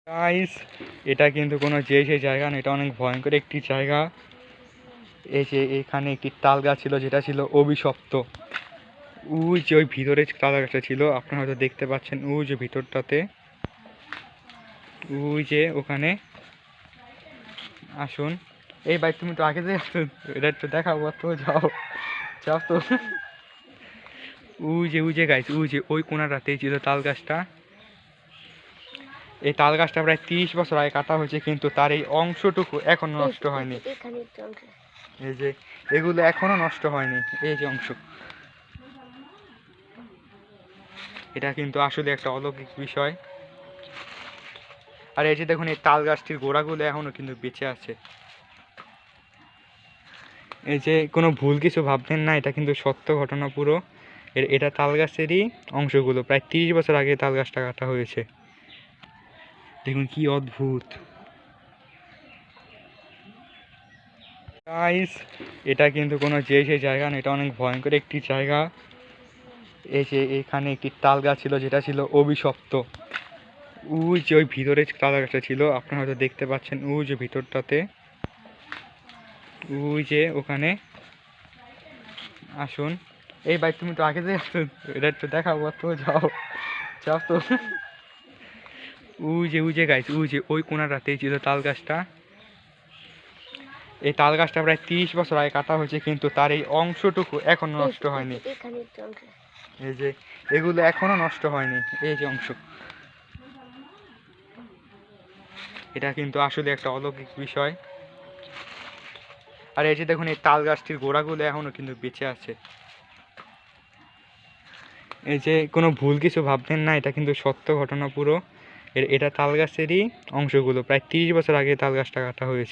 Guys, এটা কিন্তু কোনো সেই জায়গা না, এটা অনেক ভয়ঙ্কর একটি জায়গা। এই যে এখানে একটি তাল গাছ ছিল যেটা ছিল অভিশপ্ত। ওই যে ওই ভিতরে তাল গাছটা ছিল, আপনারা হয়তো দেখতে পাচ্ছেন ওই যে ভিতরটাতে, ওই যে ওখানে। আসুন, এই ভাই তুমি তো আগে যে এটা একটু দেখাবো, তো যাও যাও তো। ওই যে গাইস, ওই যে ওই কোনাটাতেই ছিল তাল গাছটা। এই তাল গাছটা প্রায় 30 বছর আগে কাটা হয়েছে, কিন্তু তার এই অংশটুকু এখনো নষ্ট হয়নি। এই যে এগুলো এখনো নষ্ট হয়নি, এই যে অংশ। এটা কিন্তু আসলে একটা অলৌকিক বিষয়। আর এই যে দেখুন, এই তাল গাছটির গোড়াগুলো এখনো কিন্তু বেঁচে আছে। এই যে কোনো ভুল কিছু ভাববেন না, এটা কিন্তু সত্য ঘটনা পুরো। এটা তাল গাছেরই অংশগুলো, প্রায় 30 বছর আগে তাল গাছটা কাটা হয়েছে। দেখুন কি অদ্ভুত। গাইস, এটা কিন্তু কোনো সেই জায়গা না, এটা অনেক ভয়ঙ্কর একটি জায়গা। এই যে এখানে একটি তাল গাছ ছিল যেটা ছিল অভিশপ্ত। ওই যে ওই ভিতরে তাল গাছটা ছিল, আপনারা হয়তো দেখতে পাচ্ছেন ওই যে ভিতরটাতে, ওই যে ওখানে। আসুন, এই ভাই তুমি তো আগে যে এটা একটু দেখাবো, তো যাও যাও তো। ওই যে গাইস, ওই যে ওই কোনাটাতেই ছিল তাল গাছটা। এই তাল গাছটা প্রায় 30 বছর আগে কাটা হয়েছে, কিন্তু তার এই অংশটুকু এখনো নষ্ট হয়নি। এই যে এগুলো এখনো নষ্ট হয়নি, এই যে অংশ। এটা কিন্তু আসলে একটা অলৌকিক বিষয়। আর এই যে দেখুন, এই তাল গাছটির গোড়াগুলো এখনো কিন্তু বেঁচে আছে। এই যে কোনো ভুল কিছু ভাববেন না, এটা কিন্তু সত্য ঘটনা পুরো। এটা তাল গাছেরই অংশগুলো, প্রায় 30 বছর আগে তাল গাছটা কাটা হয়েছে।